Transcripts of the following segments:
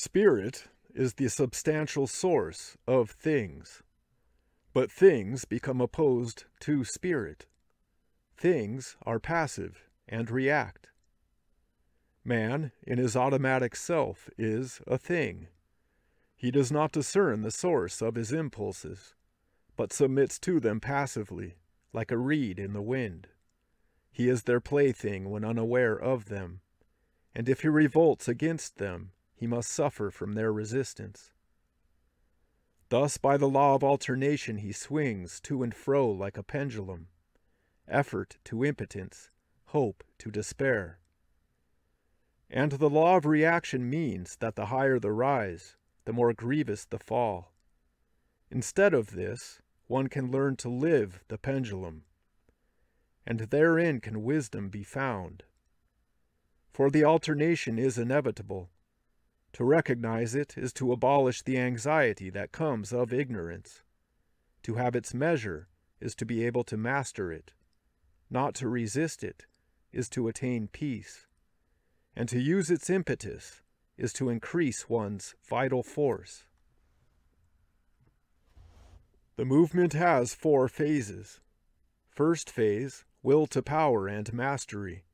Spirit is the substantial source of things, but things become opposed to spirit. Things are passive and react. Man, in his automatic self, is a thing. He does not discern the source of his impulses, but submits to them passively, like a reed in the wind. He is their plaything when unaware of them, and if he revolts against them, he must suffer from their resistance. Thus, by the law of alternation, he swings to and fro like a pendulum, effort to impotence, hope to despair. And the law of reaction means that the higher the rise, the more grievous the fall. Instead of this, one can learn to live the pendulum, and therein can wisdom be found. For the alternation is inevitable. To recognize it is to abolish the anxiety that comes of ignorance. To have its measure is to be able to master it. Not to resist it is to attain peace. And to use its impetus is to increase one's vital force. The movement has 4 phases. First phase, will to power and mastery.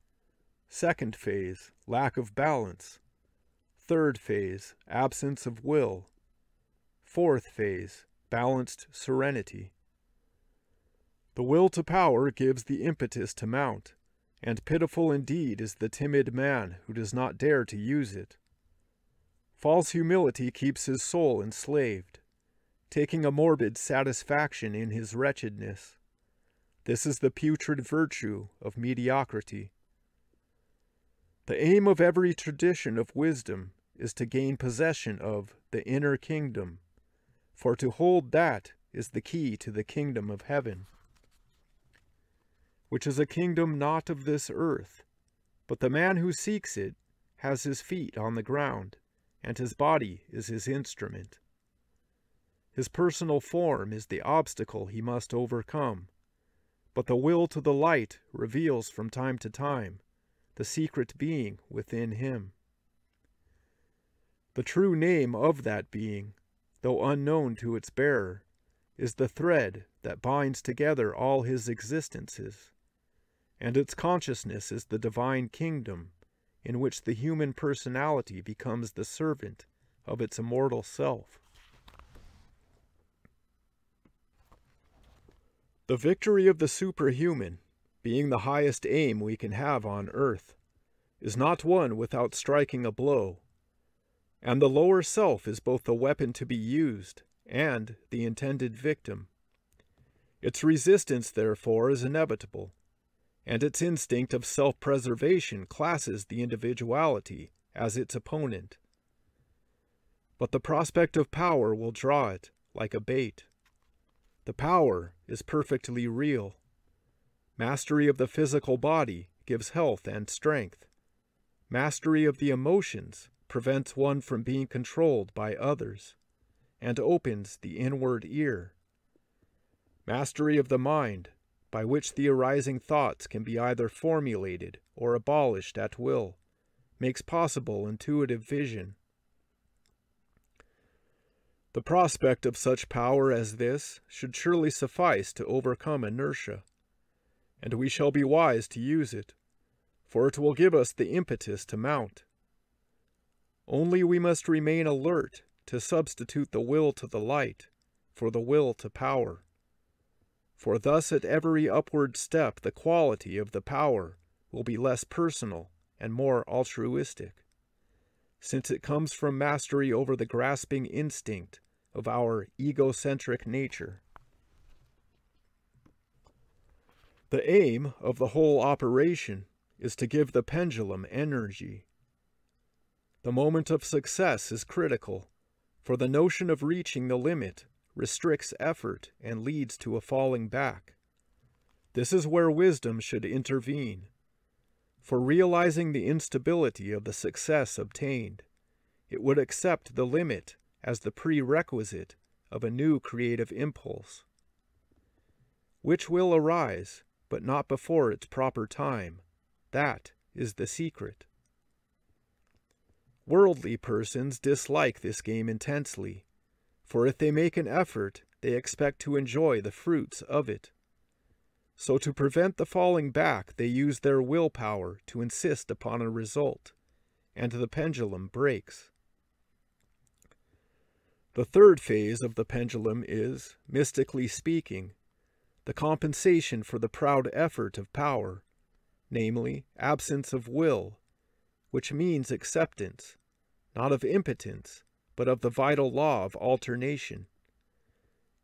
Second phase, lack of balance. Third phase, absence of will. Fourth phase, balanced serenity. The will to power gives the impetus to mount, and pitiful indeed is the timid man who does not dare to use it. False humility keeps his soul enslaved, taking a morbid satisfaction in his wretchedness. This is the putrid virtue of mediocrity. The aim of every tradition of wisdom is to gain possession of the inner kingdom, for to hold that is the key to the kingdom of heaven, which is a kingdom not of this earth, but the man who seeks it has his feet on the ground, and his body is his instrument. His personal form is the obstacle he must overcome, but the will to the light reveals from time to time the secret being within him. The true name of that being, though unknown to its bearer, is the thread that binds together all his existences, and its consciousness is the divine kingdom in which the human personality becomes the servant of its immortal self. The victory of the superhuman, being the highest aim we can have on earth, is not won without striking a blow, and the lower self is both the weapon to be used and the intended victim. Its resistance, therefore, is inevitable, and its instinct of self-preservation classes the individuality as its opponent. But the prospect of power will draw it like a bait. The power is perfectly real. Mastery of the physical body gives health and strength. Mastery of the emotions prevents one from being controlled by others, and opens the inward ear. Mastery of the mind, by which the arising thoughts can be either formulated or abolished at will, makes possible intuitive vision. The prospect of such power as this should surely suffice to overcome inertia, and we shall be wise to use it, for it will give us the impetus to mount. Only we must remain alert to substitute the will to the light for the will to power, for thus at every upward step the quality of the power will be less personal and more altruistic, since it comes from mastery over the grasping instinct of our egocentric nature. The aim of the whole operation is to give the pendulum energy. The moment of success is critical, for the notion of reaching the limit restricts effort and leads to a falling back. This is where wisdom should intervene, for realizing the instability of the success obtained, it would accept the limit as the prerequisite of a new creative impulse, which will arise, but not before its proper time. That is the secret. Worldly persons dislike this game intensely, for if they make an effort, they expect to enjoy the fruits of it. So to prevent the falling back, they use their willpower to insist upon a result, and the pendulum breaks. The third phase of the pendulum is, mystically speaking, the compensation for the proud effort of power, namely, absence of will, which means acceptance, not of impotence, but of the vital law of alternation.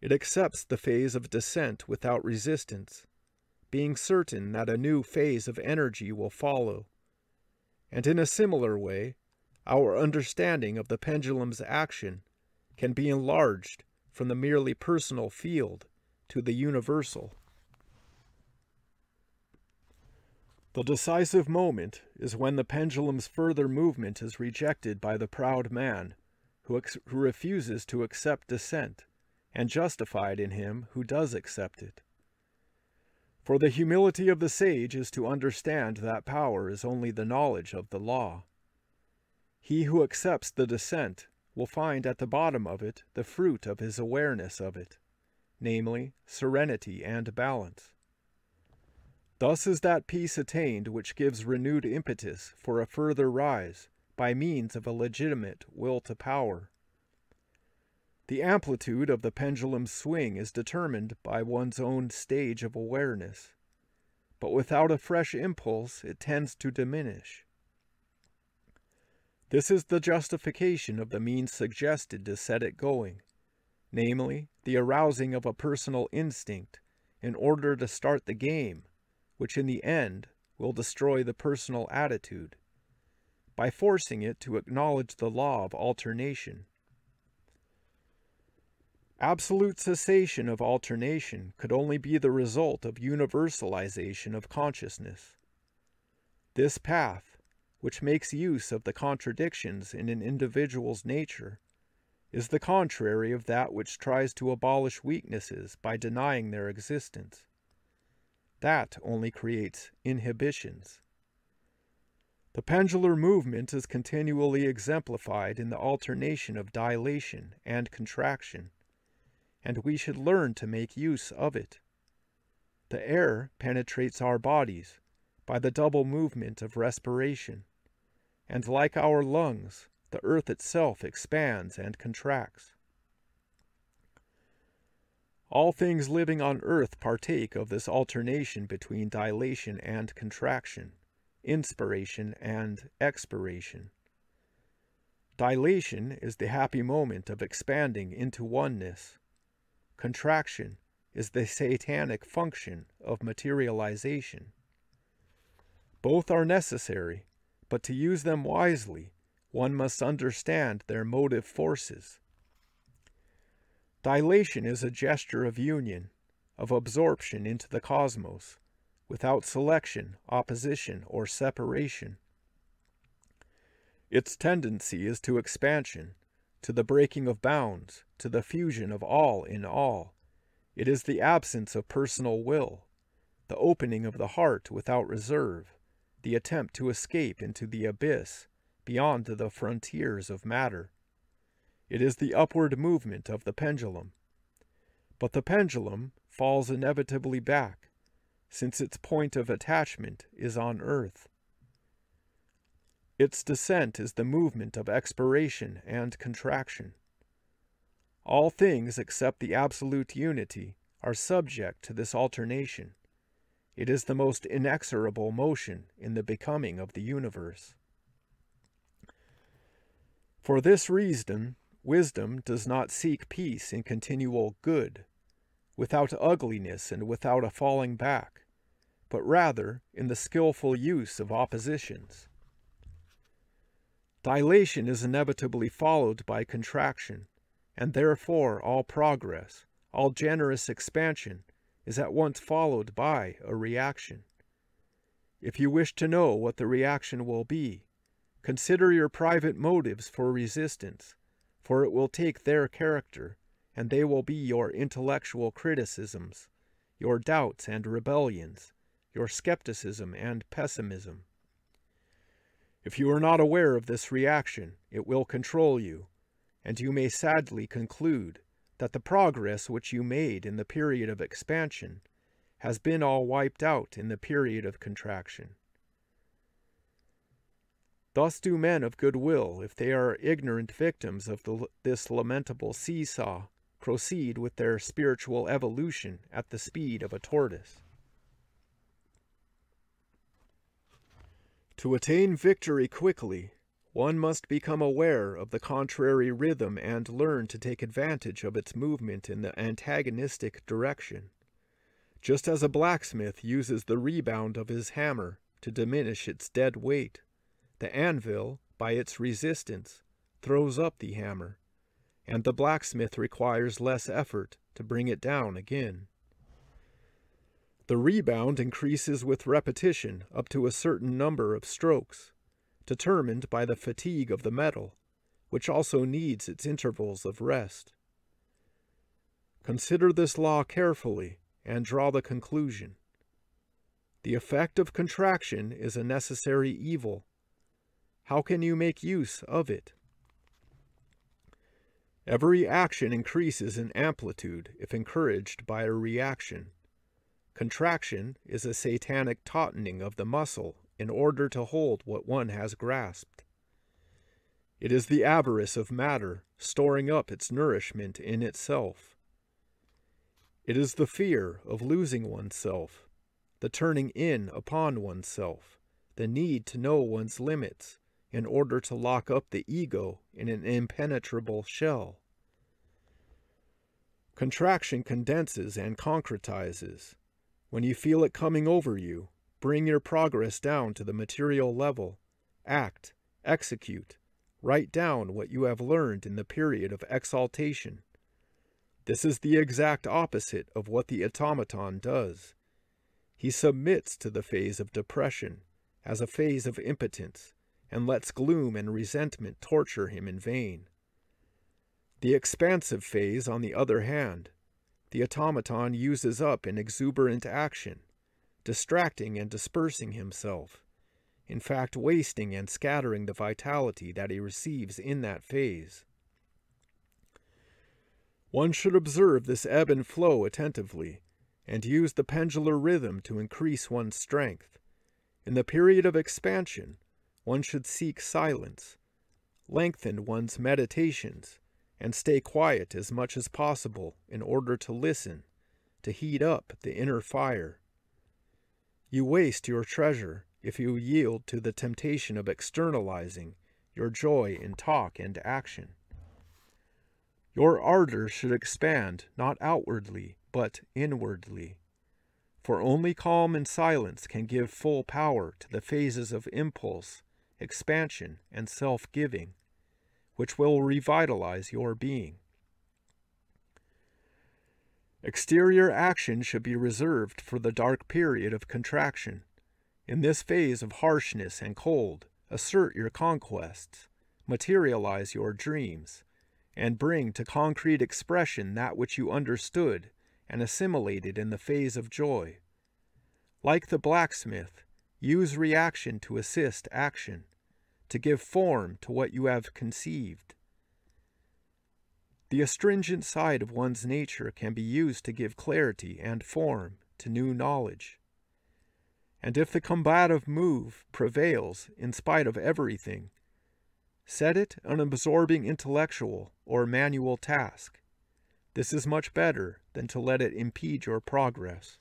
It accepts the phase of descent without resistance, being certain that a new phase of energy will follow. And in a similar way, our understanding of the pendulum's action can be enlarged from the merely personal field to the universal. The decisive moment is when the pendulum's further movement is rejected by the proud man who refuses to accept descent, and justified in him who does accept it. For the humility of the sage is to understand that power is only the knowledge of the law. He who accepts the descent will find at the bottom of it the fruit of his awareness of it, namely, serenity and balance. Thus is that peace attained which gives renewed impetus for a further rise by means of a legitimate will to power. The amplitude of the pendulum's swing is determined by one's own stage of awareness, but without a fresh impulse it tends to diminish. This is the justification of the means suggested to set it going, namely, the arousing of a personal instinct in order to start the game, which in the end will destroy the personal attitude, by forcing it to acknowledge the law of alternation. Absolute cessation of alternation could only be the result of universalization of consciousness. This path, which makes use of the contradictions in an individual's nature, is the contrary of that which tries to abolish weaknesses by denying their existence. That only creates inhibitions. The pendular movement is continually exemplified in the alternation of dilation and contraction, and we should learn to make use of it. The air penetrates our bodies by the double movement of respiration, and like our lungs, the earth itself expands and contracts. All things living on earth partake of this alternation between dilation and contraction, inspiration and expiration. Dilation is the happy moment of expanding into oneness. Contraction is the satanic function of materialization. Both are necessary, but to use them wisely, one must understand their motive forces. Dilation is a gesture of union, of absorption into the cosmos, without selection, opposition, or separation. Its tendency is to expansion, to the breaking of bounds, to the fusion of all in all. It is the absence of personal will, the opening of the heart without reserve, the attempt to escape into the abyss, beyond the frontiers of matter. It is the upward movement of the pendulum. But the pendulum falls inevitably back, since its point of attachment is on earth. Its descent is the movement of expiration and contraction. All things except the absolute unity are subject to this alternation. It is the most inexorable motion in the becoming of the universe. For this reason, wisdom does not seek peace in continual good, without ugliness and without a falling back, but rather in the skillful use of oppositions. Dilation is inevitably followed by contraction, and therefore all progress, all generous expansion, is at once followed by a reaction. If you wish to know what the reaction will be, consider your private motives for resistance, for it will take their character, and they will be your intellectual criticisms, your doubts and rebellions, your skepticism and pessimism. If you are not aware of this reaction, it will control you, and you may sadly conclude that the progress which you made in the period of expansion has been all wiped out in the period of contraction. Thus do men of good will, if they are ignorant victims of this lamentable seesaw, proceed with their spiritual evolution at the speed of a tortoise. To attain victory quickly, one must become aware of the contrary rhythm and learn to take advantage of its movement in the antagonistic direction. Just as a blacksmith uses the rebound of his hammer to diminish its dead weight, the anvil, by its resistance, throws up the hammer, and the blacksmith requires less effort to bring it down again. The rebound increases with repetition up to a certain number of strokes, determined by the fatigue of the metal, which also needs its intervals of rest. Consider this law carefully and draw the conclusion. The effect of contraction is a necessary evil. How can you make use of it? Every action increases in amplitude if encouraged by a reaction. Contraction is a satanic tautening of the muscle in order to hold what one has grasped. It is the avarice of matter storing up its nourishment in itself. It is the fear of losing oneself, the turning in upon oneself, the need to know one's limits in order to lock up the ego in an impenetrable shell. Contraction condenses and concretizes. When you feel it coming over you, bring your progress down to the material level. Act, execute, write down what you have learned in the period of exaltation. This is the exact opposite of what the automaton does. He submits to the phase of depression as a phase of impotence, and lets gloom and resentment torture him in vain. The expansive phase, on the other hand, the automaton uses up in exuberant action, distracting and dispersing himself, in fact wasting and scattering the vitality that he receives in that phase. One should observe this ebb and flow attentively, and use the pendular rhythm to increase one's strength. In the period of expansion, one should seek silence, lengthen one's meditations, and stay quiet as much as possible in order to listen, to heat up the inner fire. You waste your treasure if you yield to the temptation of externalizing your joy in talk and action. Your ardor should expand not outwardly, but inwardly, for only calm and silence can give full power to the phases of impulse, expansion, and self-giving, which will revitalize your being. Exterior action should be reserved for the dark period of contraction. In this phase of harshness and cold, assert your conquests, materialize your dreams, and bring to concrete expression that which you understood and assimilated in the phase of joy. Like the blacksmith, use reaction to assist action, to give form to what you have conceived. The astringent side of one's nature can be used to give clarity and form to new knowledge. And if the combative mood prevails in spite of everything, set it an absorbing intellectual or manual task. This is much better than to let it impede your progress.